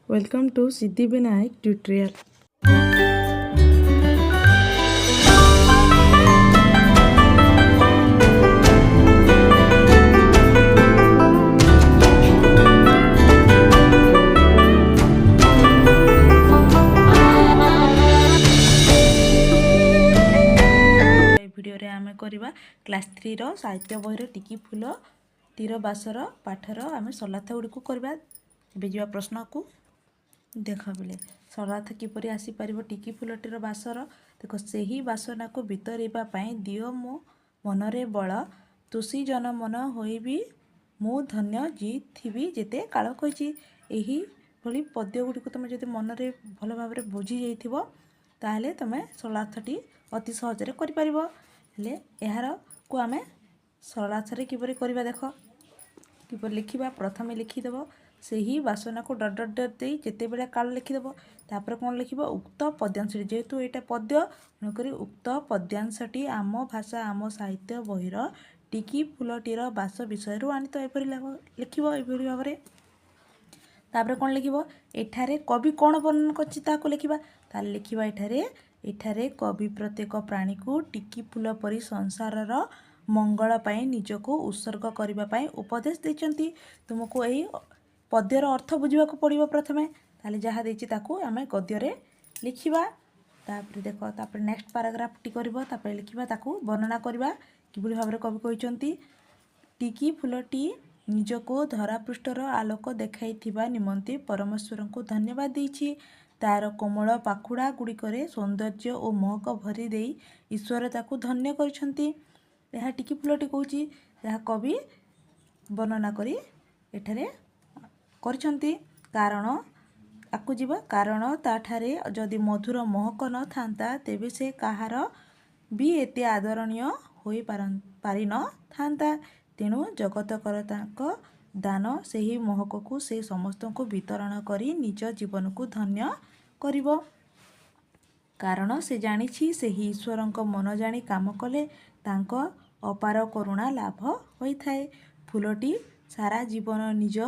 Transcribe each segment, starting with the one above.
Welcome to siddhivinayktutorial. Video आम करवा class 3 रो साहित्य बही टिकी फुलतिराबास पाठर आम सरलार्थ गुड़ी करवा। जा प्रश्न को देख बोले सरलार्थ किपरि आसीपर टिकी फुलटीर बासर देख से ही बासना को भितरवाई दियो मो मनरे बल तुसी जन मन होइबी मु धन्य जीथि जेते काल कही। यही भली पद्य गुड़ी तुम जो मनरे भल भाव बुझी जाइथिबो ताहले तुम सरलार्थटी अति सहजरे करिपारिबो। हेले यार को आमे सरलार्थरे किपरि करबा देख किपरि लिखिबा। प्रथमे लिखिदेव से ही बासना को डट डट डट दे जिते बेले काल लिखिदेव। तापर कौन लिख उक्त पद्यांशटी जेहेतु यहाँ पद्य तेणुक उक्त पद्यांशटी आम भाषा आम साहित्य बहिर टिकी फुलटीर बास विषय आनीत एपरी लिख एभली भाव में। तापर कौन लिख एठारे कवि कौन वर्णन कर लिखा ताल लिखा एठारे कवि प्रत्येक प्राणी को टिकी फुल परी संसारर मंगल पाई निजको उत्सर्ग करने उपदेश देते। तुमको यही पद्यर अर्थ बुझा पड़ो प्रथमे ताले जहाँ देती आम गद्य लिखा। तापर देख तापर नेक्स्ट पाराग्राफ टी कर लिखा वर्णना करवा किभली भाव में कवि कहते टिकी फुलटी निजको धरापृष्ठर आलोक देखाइथिबा निमंते परमेश्वर को धन्यवाद देछि। तार कोमल पाखुड़ा गुड़िकरे सौंदर्य और महक भरी दे ईश्वर ताकू धन्य करछंती। यह टिकी फुलटी कहूँ यह कवि वर्णना करी एठारे करछंती। कारण आकु जीवा कारण ताठारे जदि मधुर महक न थांता तेबे से कहार भी एते आदरणीय होई पारि न थांता। तेणु जगतकर्ताक दान सही महक को से समस्त को वितरण करी निज जीवन को धन्य करिवो। कारण से जानिछि सही ईश्वरक मन जानी काम कले तांक अपार करुणा लाभ होइथाए। फुलटी सारा जीवन निज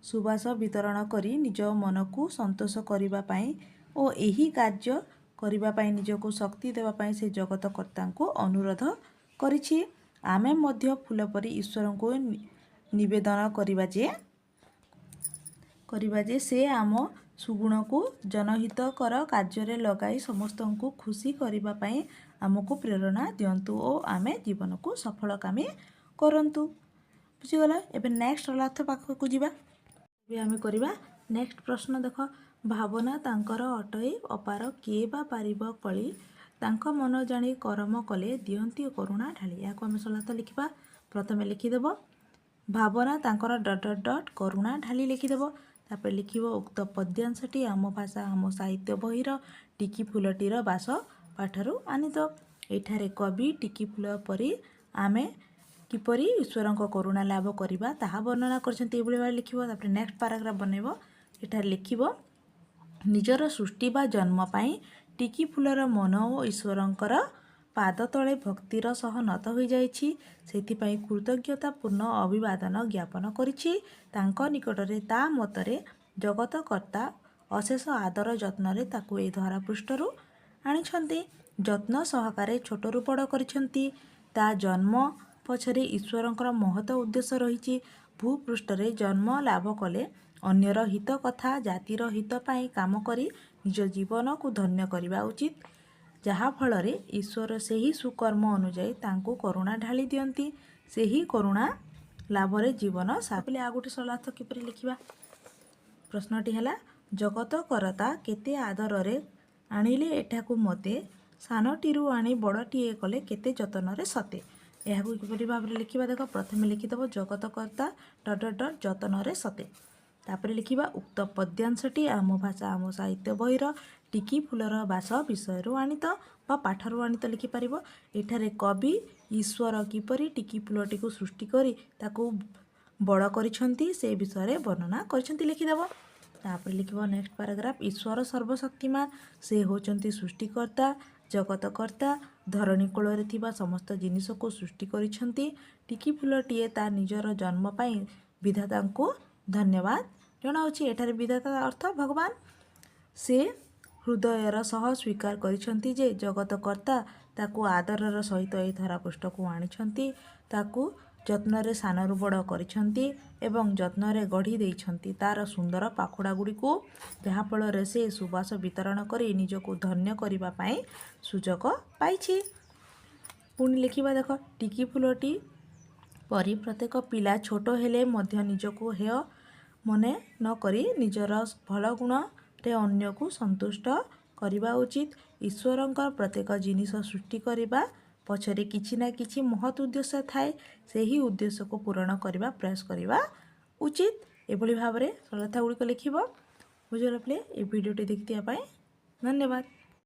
सुबास वितरण करी निज मन को संतोष करिबा पाई और यही कार्य करिबा पाई निजको शक्ति देवा पाई से जगतकर्ता को अनुरोध करिछि। आमे मध्य फूल परी ईश्वर को निवेदन करिबा जे से आम सुगुण को जनहितकर कार्य लगाई समस्त को खुशी करिबा पाई आमको प्रेरणा दियंतु और आमे जीवन को सफल कामी करंतु। बुझीगला। एबे नेक्स्ट सरलार्थ पाखक जीवा आम करवा। नेक्स्ट प्रश्न देख भावना तांकर अटई अपार किए बा पारिब कली तांक मन जानी करम कले दियंती करुणा ढाली। या आम सरलार्थ लिखा। प्रथमे लिखिदेव भावना तांकर डट डट डट करुणा ढाली लिखिदेव। तापर लिख उक्त पद्यांशटी आम भाषा आम साहित्य बहिर टिकी फुलटीर बास पाठर आनीत। एठारे कवि टिकी फुल परी आमे किपरि ईश्वर करुणा लाभ करवा ताहा वर्णना करछंती एभली भाव लिखिबो। तापर नेक्स्ट पैराग्राफ बनइबो। एठारे लिखिबो निजर सृष्टि बा जन्म पाई टिकी फुलर मन और ईश्वरंकर पाद तले भक्तिर सह नत हो जाइछि सेथिपाई कृतज्ञतापूर्ण अभिवादन ज्ञापन करिछि। तांक निकटरे ता मतरे जगतकर्ता अशेष आदर जत्नरे ताकू ए धरापृष्ठरू आनिछंती जत्न सहकारे छोटरू बड़ करिछंती। ता जन्म पछरे ईश्वरंकर महत उद्देश्य रही। भूपृष्ठरे जन्म लाभ कले अन्यर हित कथा जातिर हित पाई काम करी निज जीवन को धन्य करवा उचित जहा फल ईश्वर से ही सुकर्म अनुजाई तांको करुणा ढाली दियंती से ही करुणा लाभरे जीवन साफले। आ गोटे सरलार्थ किपरि लिखिबा। प्रश्नटी है जगत करता केते आदर आनिले एठाकू मते सानटीरू आनी बड़टीए कले केते जतन सते। यह किपरि भाव में लिखा देख प्रथमे लिखिदेव जगतकर्ता डट डट डट जतन सते। तापर लिखा उक्त पद्यांशटी आम भाषा आम साहित्य बहिर टिकी फुलर बास विषय आनीत बा पाठर आनीत लिखिपर। एठारे कवि ईश्वर किपरि टिकी फुलटी को सृष्टि करी ताकू बड़ करिछंती से विषय वर्णना करिछंती लिखिदेव। तापर लिख नेक्स्ट पैराग्राफ ईश्वर सर्वशक्तिमान से होचंती सृष्टिकर्ता जगतकर्ता धरणी कूल थिबा समस्त जिनिस को सृष्टि करिछंती टिकी फुलटीए ता निजर जन्म पाई विधाता को धन्यवाद ଜଣାଉଛି ଏଠାରେ ବିଧାତା ଅର୍ଥ ଭଗବାନ। ସେ ହୃଦୟର ସହ ସ୍ୱୀକାର କରିଛନ୍ତି ଯେ ଜଗତକର୍ତ୍ତା ତାକୁ ଆଦରର ସହିତ ଏହି ଧରାପୃଷ୍ଠକୁ ଆଣିଛନ୍ତି, ତାକୁ ଯତ୍ନରେ ସାନରୁ ବଡ଼ କରିଛନ୍ତି ଏବଂ ଯତ୍ନରେ ଗଢ଼ି ଦେଇଛନ୍ତି ତା'ର ସୁନ୍ଦର ପାଖୁଡ଼ାଗୁଡ଼ିକୁ, ଯାହାଫଳରେ ସେ ସୁବାସ ବିତରଣ କରି ନିଜକୁ ଧନ୍ୟ କରିବା ପାଇଁ ସୁଯୋଗ ପାଇଛି। ପୁଣି ଲେଖିବା ଦେଖ, ଟିକି ଫୁଲଟି ପରି ପ୍ରତ୍ୟେକ ପିଲା ଛୋଟ ହେଲେ ମଧ୍ୟ ନିଜକୁ ହେୟ ମନେ ନ କରି ନିଜର ଭଲ ଗୁଣରେ ଅନ୍ୟକୁ ସନ୍ତୁଷ୍ଟ କରିବା ଉଚିତ। ଈଶ୍ୱରଙ୍କର ପ୍ରତ୍ୟେକ ଜିନିଷ ସୃଷ୍ଟି କରିବା ପଛରେ କିଛି ନା କିଛି ମହତ୍ ଉଦ୍ଦେଶ୍ୟ ଥାଏ। ସେହି ଉଦ୍ଦେଶ୍ୟକୁ ପୂରଣ କରିବା ପ୍ରୟାସ କରିବା ଉଚିତ। ଏଭଳି ଭାବରେ ସରଳତା ଗୁଡ଼ିକ ଲେଖିବ। ବୁଝିଗଲା ପିଲେ? এই ଭିଡ଼ିଓଟି ଦେଖିଥିବା ପାଇଁ ଧନ୍ୟବାଦ।